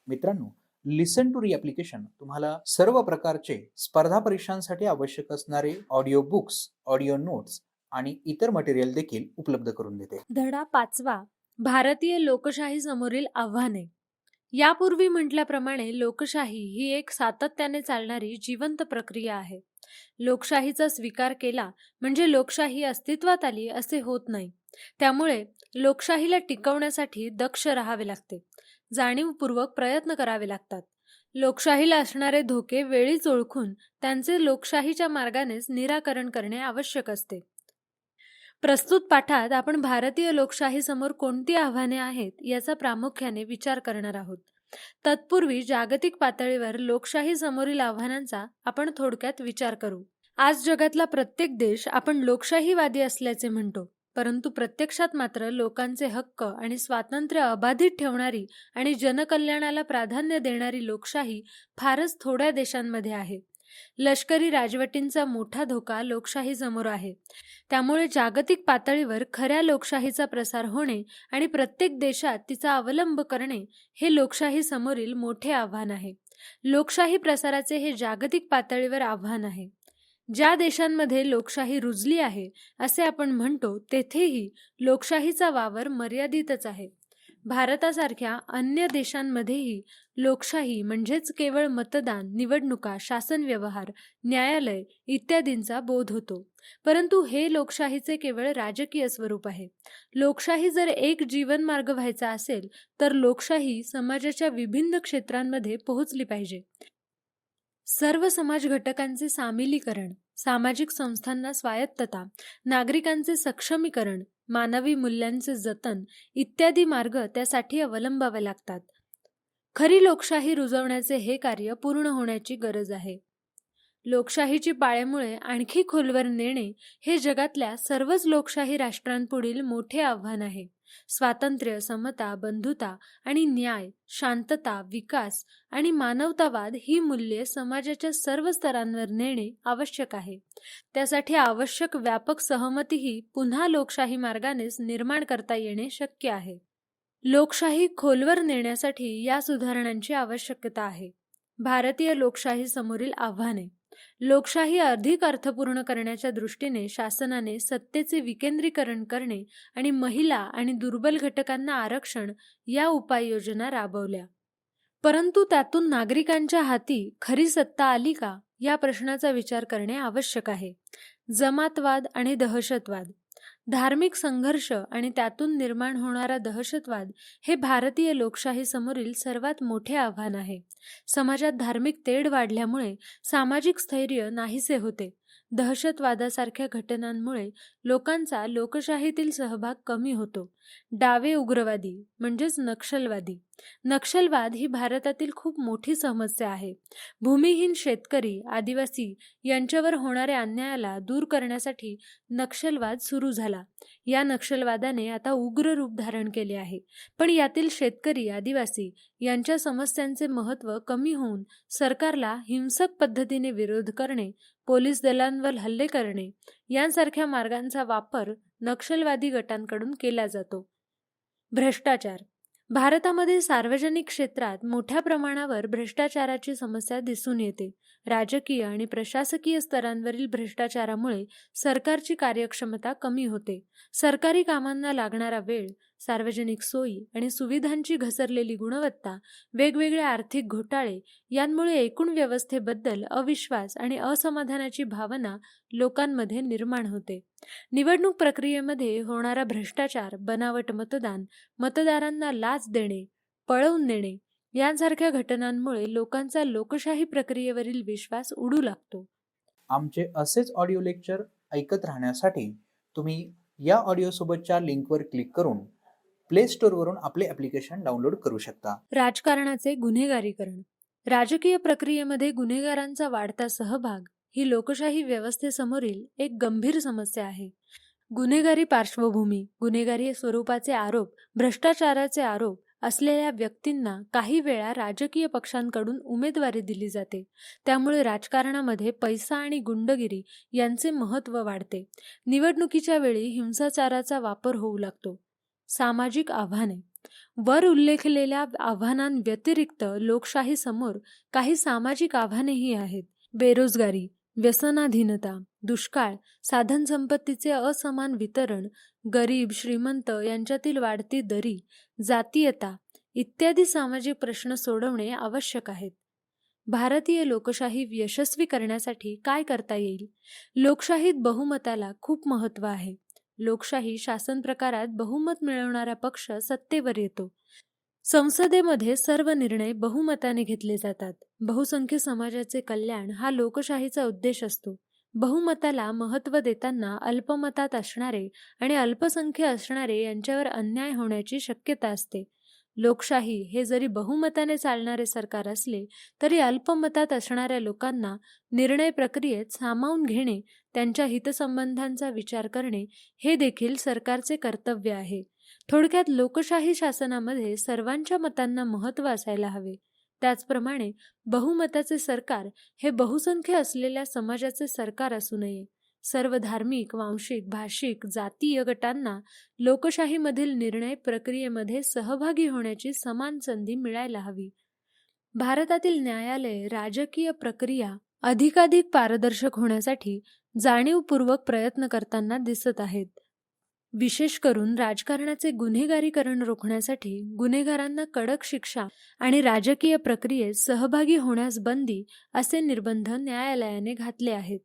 मित्रांनो, लिसन टू री ॲप्लिकेशन तुम्हाला सर्व प्रकारचे स्पर्धा परीक्षांसाठी आवश्यक असणारे ऑडिओ बुक्स, ऑडिओ नोट्स आणि इतर मटेरियल देखील उपलब्ध करून देते. धडा 5वा, भारतीय लोकशाही समोरील आव्हाने. यापूर्वी म्हटल्याप्रमाणे लोकशाही ही एक सातत्याने चालणारी जिवंत प्रक्रिया आहे. लोकशाहीचा स्वीकार केला म्हणजे लोकशाही अस्तित्वात आली असे होत नाही. त्यामुळे लोकशाहीला टिकवण्यासाठी दक्ष राहावे लागते, जाणीवपूर्वक प्रयत्न करावे लागतात. लोकशाहीला असणारे धोके वेळीच ओळखून त्यांचे लोकशाहीच्या मार्गानेच निराकरण करणे आवश्यक असते. प्रस्तुत पाठात आपण भारतीय लोकशाही समोर कोणती आव्हाने आहेत याचा प्रामुख्याने विचार करणार आहोत. तत्पूर्वी जागतिक पातळीवर लोकशाही समोरील आव्हानांचा आपण थोडक्यात विचार करू. आज जगातला प्रत्येक देश आपण लोकशाहीवादी असल्याचे म्हणतो, परंतु प्रत्यक्षात मात्र लोकांचे हक्क आणि स्वातंत्र्य अबाधित ठेवणारी आणि जनकल्याणाला प्राधान्य देणारी लोकशाही फारच थोड्या देशांमध्ये आहे. लष्करी राजवटींचा मोठा धोका लोकशाही समोर आहे. त्यामुळे जागतिक पातळीवर खऱ्या लोकशाहीचा प्रसार होणे आणि प्रत्येक देशात तिचा अवलंब करणे हे लोकशाही समोरील मोठे आव्हान आहे. लोकशाही प्रसाराचे हे जागतिक पातळीवर आव्हान आहे. ज्या देशांमध्ये लोकशाही रुजली आहे असे आपण म्हणतो, तेथेही लोकशाहीचा वावर मर्यादितच आहे. भारतासारख्या अन्य देशांमध्येही लोकशाही म्हणजेच केवळ मतदान, निवडणुका, शासन व्यवहार, न्यायालय इत्यादींचा बोध होतो. परंतु हे लोकशाहीचे केवळ राजकीय स्वरूप आहे. लोकशाही जर एक जीवनमार्ग व्हायचा असेल तर लोकशाही समाजाच्या विभिन्न क्षेत्रांमध्ये पोहोचली पाहिजे. सर्व समाज घटकांचे सामिलीकरण, सामाजिक संस्थांना स्वायत्तता, नागरिकांचे सक्षमीकरण, मानवी मूल्यांचे जतन इत्यादी मार्ग त्यासाठी अवलंबावे लागतात. खरी लोकशाही रुजवण्याचे हे कार्य पूर्ण होण्याची गरज आहे. लोकशाहीची पाळेमुळे आणखी खोलवर नेणे हे जगातल्या सर्वच लोकशाही राष्ट्रांपुढील मोठे आव्हान आहे. स्वातंत्र्य, समता, बंधुता आणि न्याय, शांतता, विकास आणि मानवतावाद ही मूल्ये समाजाच्या सर्व स्तरांवर नेणे आवश्यक आहे. त्यासाठी आवश्यक व्यापक सहमतीही पुन्हा लोकशाही मार्गानेच निर्माण करता येणे शक्य आहे. लोकशाही खोलवर नेण्यासाठी या सुधारणांची आवश्यकता आहे. भारतीय लोकशाही समोरील आव्हाने. लोकशाही अधिक अर्थपूर्ण करण्याच्या दृष्टीने शासनाने सत्तेचे विकेंद्रीकरण करणे आणि महिला आणि दुर्बल घटकांना आरक्षण या उपाययोजना राबवल्या. परंतु त्यातून नागरिकांच्या हाती खरी सत्ता आली का या प्रश्नाचा विचार करणे आवश्यक आहे. जमातवाद आणि दहशतवाद. धार्मिक संघर्ष आणि त्यातून निर्माण होणारा दहशतवाद हे भारतीय लोकशाही समोरील सर्वात मोठे आव्हान आहे. समाजात धार्मिक तेढ वाढल्यामुळे सामाजिक स्थैर्य नाहीसे होते. दहशतवादासारख्या घटनांमुळे लोकांचा लोकशाहीतील सहभाग कमी होतो. डावे उग्रवादी म्हणजेच नक्षलवादी. नक्षलवाद ही भारतातील खूप मोठी समस्या आहे. भूमिहीन शेतकरी, आदिवासी यांच्यावर होणाऱ्या अन्यायाला दूर करण्यासाठी नक्षलवाद सुरू झाला. या नक्षलवादाने आता उग्र रूप धारण केले आहे. पण यातील शेतकरी, आदिवासी यांच्या समस्यांचे महत्त्व कमी होऊन सरकारला हिंसक पद्धतीने विरोध करणे, पोलीस दलांवर हल्ले करणे यांसारख्या मार्गांचा वापर नक्षलवादी गटांकडून केला जातो. भ्रष्टाचार. भारतामध्ये सार्वजनिक क्षेत्रात मोठ्या प्रमाणावर भ्रष्टाचाराची समस्या दिसून येते. राजकीय आणि प्रशासकीय स्तरांवरील भ्रष्टाचारामुळे सरकारची कार्यक्षमता कमी होते. सरकारी कामांना लागणारा वेळ, सार्वजनिक सोयी आणि सुविधांची घसरलेली गुणवत्ता, वेगवेगळे आर्थिक घोटाळे यांमुळे एकूण व्यवस्थेबद्दल अविश्वास आणि असमाधानाची भावना लोकांमध्ये निर्माण होते. निवडणूक प्रक्रियेमध्ये होणारा भ्रष्टाचार, बनावट मतदान, मतदारांना लाच देणे, पळवून नेणे यांसारख्या घटनांमुळे लोकांचा लोकशाही प्रक्रियेवरील विश्वास उडू लागतो. आमचे असेच ऑडिओ लेक्चर ऐकत राहण्यासाठी तुम्ही या ऑडिओ सोबतच्या लिंकवर क्लिक करून प्ले स्टोअरवरून आपले ॲप्लिकेशन डाउनलोड करू शकता. राजकारणाचे गुन्हेगारीकरण. राजकीय प्रक्रियेमध्ये गुन्हेगारांचा वाढता सहभाग ही लोकशाही व्यवस्थेसमोरील एक गंभीर समस्या आहे. गुन्हेगारी पार्श्वभूमी, गुन्हेगारी स्वरूपाचे आरोप, भ्रष्टाचाराचे आरोप असलेल्या व्यक्तींना काही वेळा राजकीय पक्षांकडून उमेदवारी दिली जाते. त्यामुळे राजकारणामध्ये पैसा आणि गुंडगिरी यांचे महत्त्व वाढते. निवडणुकीच्या वेळी हिंसाचाराचा वापर होऊ लागतो. सामाजिक आव्हाने. वर उल्लेखलेल्या आव्हानांव्यतिरिक्त लोकशाहीसमोर काही सामाजिक आव्हानेही आहेत. बेरोजगारी, व्यसनाधीनता, दुष्काळ, साधनसंपत्तीचे असमान वितरण, गरीब श्रीमंत यांच्यातील वाढती दरी, जातीयता इत्यादी सामाजिक प्रश्न सोडवणे आवश्यक आहेत. भारतीय लोकशाही यशस्वी करण्यासाठी काय करता येईल? लोकशाहीत बहुमताला खूप महत्त्व आहे. लोकशाही शासन प्रकारात बहुमत मिळवणारा पक्ष सत्तेवर येतो. संसदेमध्ये सर्व निर्णय बहुमताने घेतले जातात. बहुसंख्य समाजाचे कल्याण हा लोकशाहीचा उद्देश असतो. बहुमताला महत्त्व देताना अल्पमतात असणारे आणि अल्पसंख्य असणारे यांच्यावर अन्याय होण्याची शक्यता असते. लोकशाही हे जरी बहुमताने चालणारे सरकार असले तरी अल्पमतात असणाऱ्या लोकांना निर्णय प्रक्रियेत सामावून घेणे, त्यांच्या हितसंबंधांचा विचार करणे हे देखील सरकारचे कर्तव्य आहे. थोडक्यात लोकशाही शासनामध्ये सर्वांच्या मतांना महत्त्व असायला हवे. त्याचप्रमाणे बहुमताचे सरकार हे बहुसंख्य असलेल्या समाजाचे सरकार असू नये. सर्व धार्मिक, वांशिक, भाषिक, जातीय गटांना लोकशाहीमधील निर्णय प्रक्रियेमध्ये सहभागी होण्याची समान संधी मिळायला हवी. भारतातील न्यायालय राजकीय प्रक्रिया अधिकाधिक पारदर्शक होण्यासाठी जाणीवपूर्वक प्रयत्न करताना दिसत आहेत. विशेष करून राजकारणाचे गुन्हेगारीकरण रोखण्यासाठी गुन्हेगारांना कडक शिक्षा आणि राजकीय प्रक्रियेत सहभागी होण्यास बंदी असे निर्बंध न्यायालयाने घातले आहेत.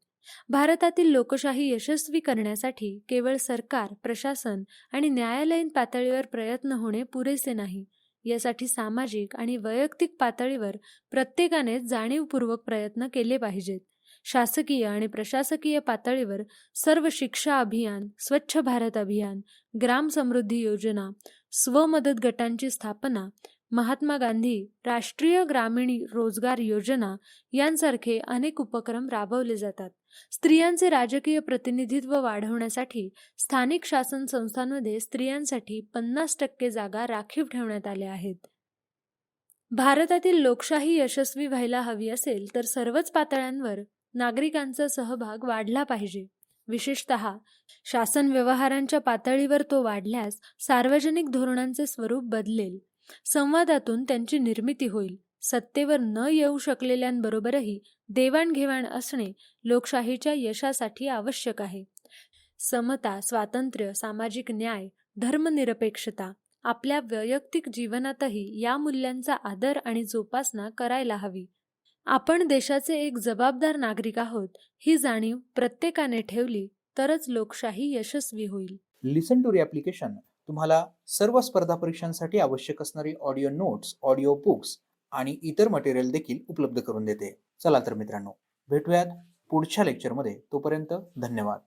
भारतातील लोकशाही यशस्वी करण्यासाठी केवळ सरकार, प्रशासन आणि न्यायालयीन पातळीवर प्रयत्न होणे पुरेसे नाही. यासाठी सामाजिक आणि वैयक्तिक पातळीवर प्रत्येकाने जाणीवपूर्वक प्रयत्न केले पाहिजेत. शासकीय आणि प्रशासकीय पातळीवर सर्व शिक्षा अभियान, स्वच्छ भारत अभियान, ग्राम समृद्धी योजना, स्वमदत गटांची स्थापना, महात्मा गांधी राष्ट्रीय ग्रामीण रोजगार योजना यांसारखे अनेक उपक्रम राबवले जातात. स्त्रियांचे राजकीय प्रतिनिधित्व वाढवण्यासाठी स्थानिक शासन संस्थांमध्ये स्त्रियांसाठी 50% जागा राखीव ठेवण्यात आल्या आहेत. भारतातील लोकशाही यशस्वी व्हायला हवी असेल तर सर्वच पातळ्यांवर नागरिकांचा सहभाग वाढला पाहिजे. विशेषतः शासन व्यवहारांच्या पातळीवर तो वाढल्यास सार्वजनिक धोरणांचे स्वरूप बदलेल. संवादातून त्यांची निर्मिती होईल. सत्तेवर न येऊ शकलेल्यांबरोबरही देवाणघेवाण असणे लोकशाहीच्या यशासाठी आवश्यक आहे. समता, स्वातंत्र्य, सामाजिक न्याय, धर्मनिरपेक्षता आपल्या वैयक्तिक जीवनातही या मूल्यांचा आदर आणि जोपासना करायला हवी. आपण देशाचे एक जबाबदार नागरिक आहोत ही जाणीव प्रत्येकाने ठेवली तरच लोकशाही यशस्वी होईल. लिसन टू री ॲप्लिकेशन तुम्हाला सर्व स्पर्धा परीक्षांसाठी आवश्यक असणारी ऑडिओ नोट्स, ऑडिओ बुक्स आणि इतर मटेरियल देखील उपलब्ध करून देते. चला तर मित्रांनो, भेटूयात पुढच्या लेक्चरमध्ये. तोपर्यंत धन्यवाद.